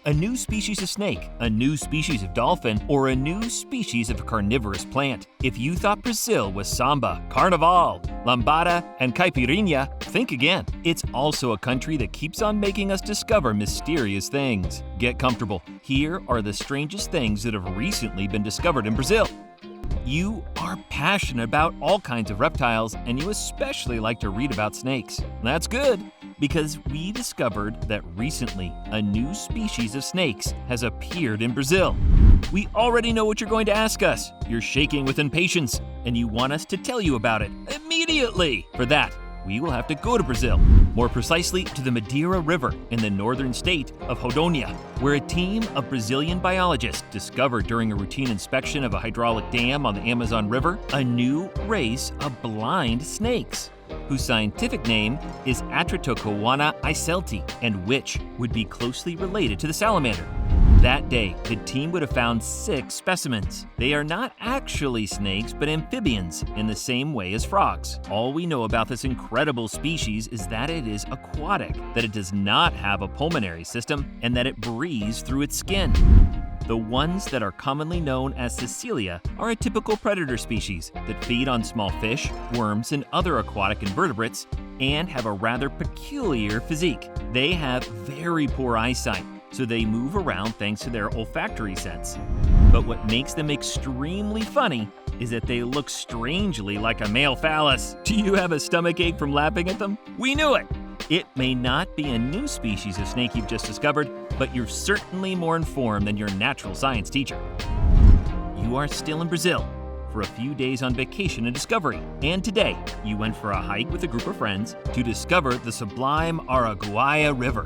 A new species of snake, a new species of dolphin, or a new species of carnivorous plant. If you thought Brazil was Samba, Carnival, Lambada and Caipirinha, think again. It's also a country that keeps on making us discover mysterious things. Get comfortable. Here are the strangest things that have recently been discovered in Brazil. You are passionate about all kinds of reptiles, and you especially like to read about snakes. That's good, because we discovered that recently a new species of snakes has appeared in Brazil. We already know what you're going to ask us. You're shaking with impatience, and you want us to tell you about it immediately. For that, we will have to go to Brazil, more precisely to the Madeira River in the northern state of Rondônia, where a team of Brazilian biologists discovered during a routine inspection of a hydraulic dam on the Amazon River a new race of blind snakes, whose scientific name is Atratocoana icelti, and which would be closely related to the salamander. That day, the team would have found 6 specimens. They are not actually snakes, but amphibians in the same way as frogs. All we know about this incredible species is that it is aquatic, that it does not have a pulmonary system, and that it breathes through its skin. The ones that are commonly known as Cecilia are a typical predator species that feed on small fish, worms, and other aquatic invertebrates, and have a rather peculiar physique. They have very poor eyesight, so they move around thanks to their olfactory sense. But what makes them extremely funny is that they look strangely like a male phallus. Do you have a stomachache from laughing at them? We knew it! It may not be a new species of snake you've just discovered, but you're certainly more informed than your natural science teacher. You are still in Brazil for a few days on vacation and discovery, and today you went for a hike with a group of friends to discover the sublime Araguaia River.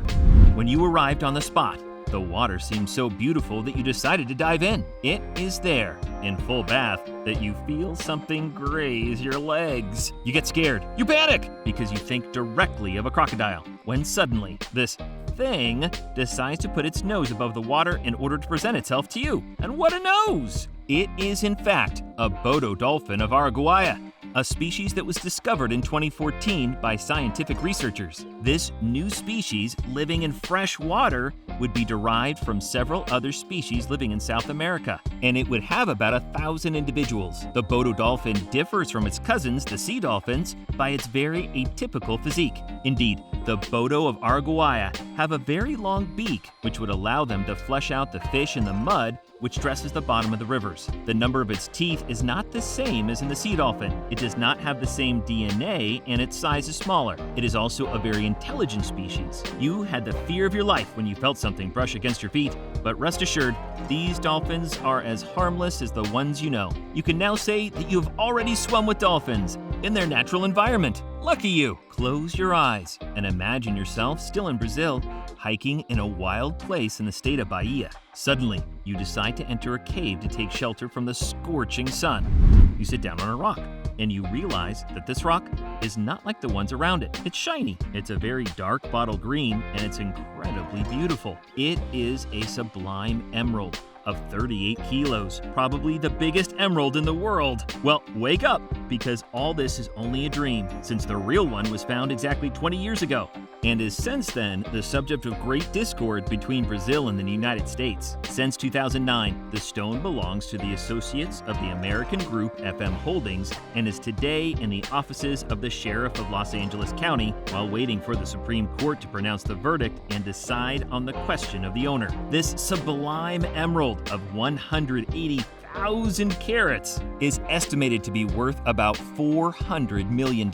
When you arrived on the spot, the water seemed so beautiful that you decided to dive in. It is there, in full bath, that you feel something graze your legs. You get scared. You panic because you think directly of a crocodile, when suddenly this thing decides to put its nose above the water in order to present itself to you. And what a nose! It is in fact a Bodo dolphin of Araguaia, a species that was discovered in 2014 by scientific researchers. This new species, living in fresh water, would be derived from several other species living in South America, and it would have about 1,000 individuals. The Bodo dolphin differs from its cousins, the sea dolphins, by its very atypical physique. Indeed, the Bodo of Araguaia have a very long beak, which would allow them to flush out the fish in the mud which dresses the bottom of the rivers. The number of its teeth is not the same as in the sea dolphin. It does not have the same DNA, and its size is smaller. It is also a very intelligent species. You had the fear of your life when you felt something brush against your feet, but rest assured, these dolphins are as harmless as the ones you know. You can now say that you have already swum with dolphins in their natural environment. Lucky you! Close your eyes and imagine yourself still in Brazil, hiking in a wild place in the state of Bahia. Suddenly, you decide to enter a cave to take shelter from the scorching sun. You sit down on a rock, and you realize that this rock is not like the ones around it. It's shiny. It's a very dark bottle green, and it's incredibly beautiful. It is a sublime emerald of 38 kilos, probably the biggest emerald in the world. Well, wake up, because all this is only a dream, since the real one was found exactly 20 years ago, and is since then the subject of great discord between Brazil and the United States. Since 2009, the stone belongs to the associates of the American group FM Holdings and is today in the offices of the Sheriff of Los Angeles County while waiting for the Supreme Court to pronounce the verdict and decide on the question of the owner. This sublime emerald of 180,000 carats is estimated to be worth about $400 million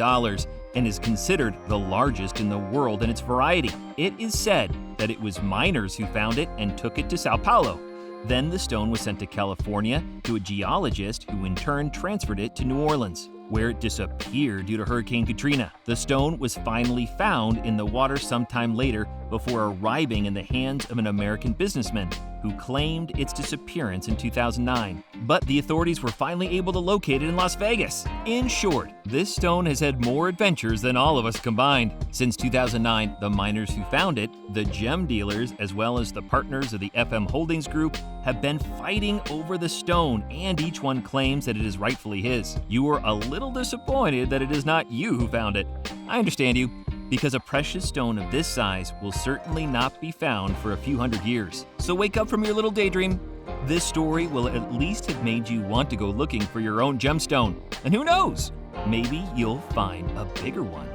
and is considered the largest in the world in its variety. It is said that it was miners who found it and took it to Sao Paulo. Then the stone was sent to California to a geologist who in turn transferred it to New Orleans, where it disappeared due to Hurricane Katrina. The stone was finally found in the water sometime later before arriving in the hands of an American businessman who claimed its disappearance in 2009. But the authorities were finally able to locate it in Las Vegas. In short, this stone has had more adventures than all of us combined. Since 2009, the miners who found it, the gem dealers, as well as the partners of the FM Holdings Group, have been fighting over the stone, and each one claims that it is rightfully his. You are a little disappointed that it is not you who found it. I understand you. because a precious stone of this size will certainly not be found for a few hundred years. So wake up from your little daydream. This story will at least have made you want to go looking for your own gemstone. And who knows? Maybe you'll find a bigger one.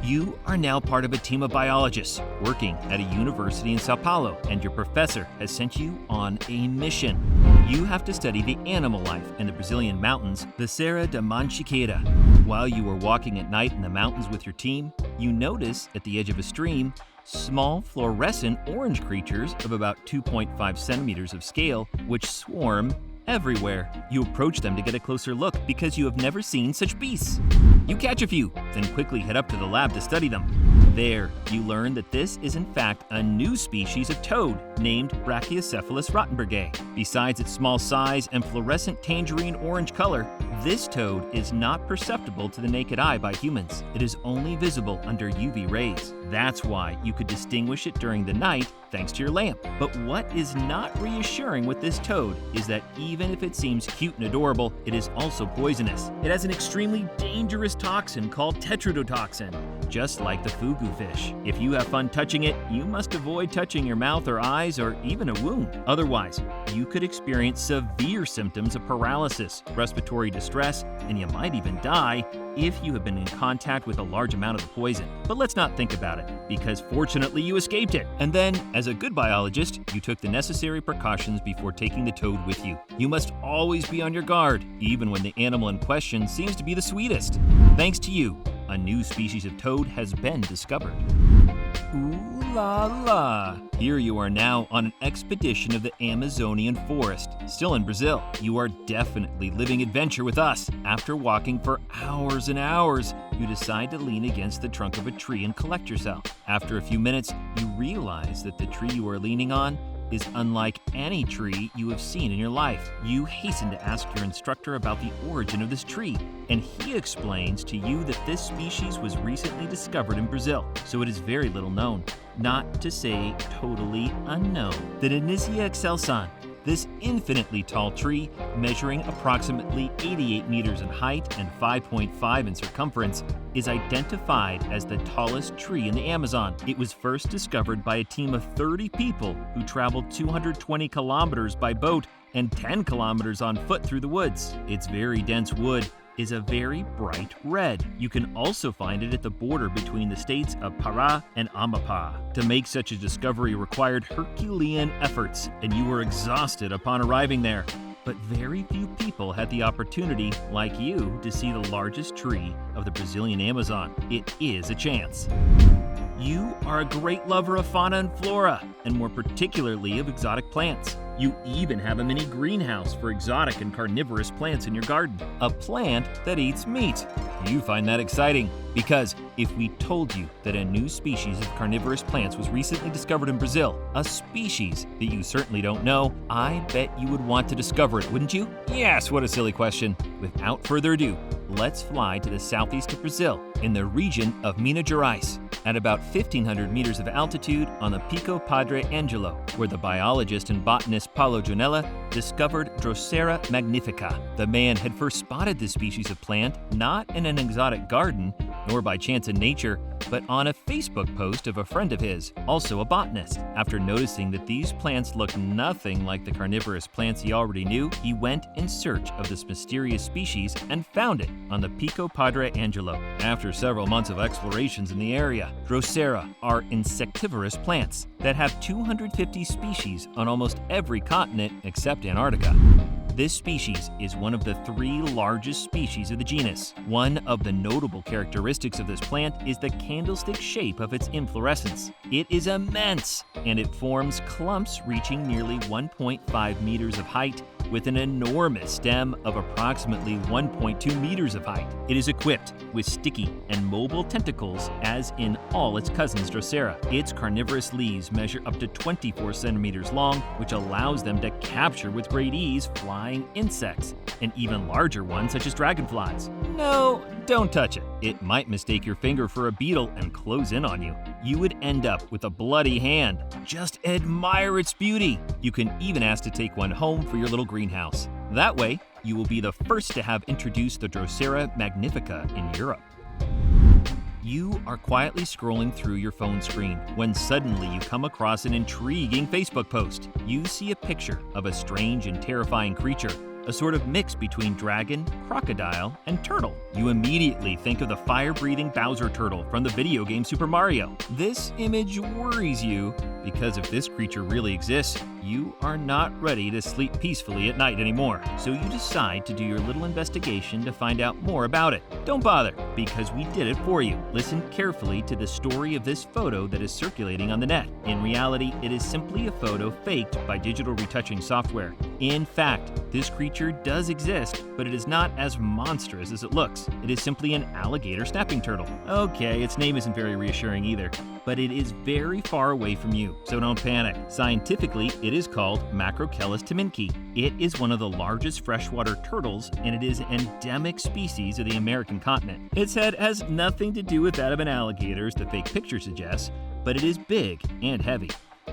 You are now part of a team of biologists working at a university in Sao Paulo, and your professor has sent you on a mission. You have to study the animal life in the Brazilian mountains, the Serra da Mantiqueira. While you are walking at night in the mountains with your team, you notice at the edge of a stream small fluorescent orange creatures of about 2.5 centimeters of scale, which swarm everywhere. You approach them to get a closer look because you have never seen such beasts. You catch a few, then quickly head up to the lab to study them. There, you learn that this is in fact a new species of toad named Brachiocephalus rottenbergii. Besides its small size and fluorescent tangerine orange color, this toad is not perceptible to the naked eye by humans. It is only visible under UV rays. That's why you could distinguish it during the night thanks to your lamp. But what is not reassuring with this toad is that even if it seems cute and adorable, it is also poisonous. It has an extremely dangerous toxin called tetrodotoxin, just like the fugu fish. If you have fun touching it, you must avoid touching your mouth or eyes or even a wound. Otherwise, you could experience severe symptoms of paralysis, respiratory distress, and you might even die if you have been in contact with a large amount of the poison. But let's not think about it, because fortunately you escaped it. And then, as a good biologist, you took the necessary precautions before taking the toad with you. You must always be on your guard, even when the animal in question seems to be the sweetest. Thanks to you, a new species of toad has been discovered. Ooh la la! Here you are now on an expedition of the Amazonian forest, still in Brazil. You are definitely living adventure with us. After walking for hours and hours, you decide to lean against the trunk of a tree and collect yourself. After a few minutes, you realize that the tree you are leaning on is unlike any tree you have seen in your life. You hasten to ask your instructor about the origin of this tree, and he explains to you that this species was recently discovered in Brazil, so it is very little known, not to say totally unknown. The Danisia excelsa, this infinitely tall tree, measuring approximately 88 meters in height and 5.5 in circumference, is identified as the tallest tree in the Amazon. It was first discovered by a team of 30 people who traveled 220 kilometers by boat and 10 kilometers on foot through the woods. Its very dense wood is a very bright red. You can also find it at the border between the states of Pará and Amapá. To make such a discovery required Herculean efforts, and you were exhausted upon arriving there. But very few people had the opportunity, like you, to see the largest tree of the Brazilian Amazon. It is a chance. You are a great lover of fauna and flora, and more particularly of exotic plants. You even have a mini greenhouse for exotic and carnivorous plants in your garden. A plant that eats meat. You find that exciting, because if we told you that a new species of carnivorous plants was recently discovered in Brazil, a species that you certainly don't know, I bet you would want to discover it, wouldn't you? Yes, what a silly question. Without further ado, let's fly to the southeast of Brazil, in the region of Minas Gerais, at about 1,500 meters of altitude on the Pico Padre Angelo, where the biologist and botanist Paulo Janella discovered Drosera magnifica. The man had first spotted this species of plant not in an exotic garden, nor by chance in nature, but on a Facebook post of a friend of his, also a botanist. After noticing that these plants looked nothing like the carnivorous plants he already knew, he went in search of this mysterious species and found it on the Pico Padre Angelo. After several months of explorations in the area, Drosera are insectivorous plants that have 250 species on almost every continent except Antarctica. This species is one of the 3 largest species of the genus. One of the notable characteristics of this plant is the candlestick shape of its inflorescence. It is immense, and it forms clumps reaching nearly 1.5 meters of height with an enormous stem of approximately 1.2 meters of height. It is equipped with sticky and mobile tentacles as in all its cousins Drosera. Its carnivorous leaves measure up to 24 centimeters long, which allows them to capture with great ease flying insects, and even larger ones such as dragonflies. No, don't touch it. It might mistake your finger for a beetle and close in on you. You would end up with a bloody hand. Just admire its beauty. You can even ask to take one home for your little greenhouse. That way, you will be the first to have introduced the Drosera magnifica in Europe. You are quietly scrolling through your phone screen when suddenly you come across an intriguing Facebook post. You see a picture of a strange and terrifying creature, a sort of mix between dragon, crocodile, and turtle. You immediately think of the fire-breathing Bowser turtle from the video game Super Mario. This image worries you because if this creature really exists, you are not ready to sleep peacefully at night anymore. So you decide to do your little investigation to find out more about it. Don't bother, because we did it for you. Listen carefully to the story of this photo that is circulating on the net. In reality, it is simply a photo faked by digital retouching software. In fact, this creature does exist, but it is not as monstrous as it looks. It is simply an alligator snapping turtle. Okay, its name isn't very reassuring either, but it is very far away from you, so don't panic. Scientifically, it is called Macrochelys teminki. It is one of the largest freshwater turtles, and it is an endemic species of the American continent. Its head has nothing to do with that of an alligator, as the fake picture suggests, but it is big and heavy.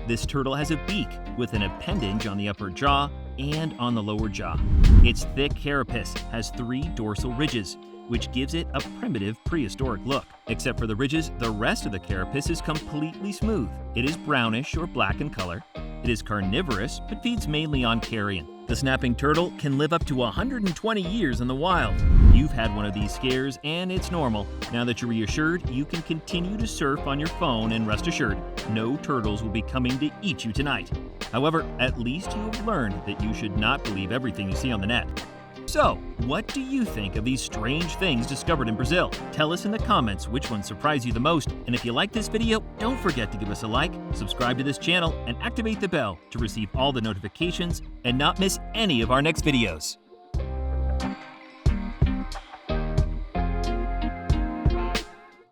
This turtle has a beak with an appendage on the upper jaw and on the lower jaw. Its thick carapace has 3 dorsal ridges, which gives it a primitive prehistoric look. Except for the ridges, the rest of the carapace is completely smooth. It is brownish or black in color. It is carnivorous, but feeds mainly on carrion. The snapping turtle can live up to 120 years in the wild. You've had one of these scares, and it's normal. Now that you're reassured, you can continue to surf on your phone, and rest assured, no turtles will be coming to eat you tonight. However, at least you have learned that you should not believe everything you see on the net. So, what do you think of these strange things discovered in Brazil? Tell us in the comments which ones surprised you the most, and if you like this video, don't forget to give us a like, subscribe to this channel, and activate the bell to receive all the notifications and not miss any of our next videos.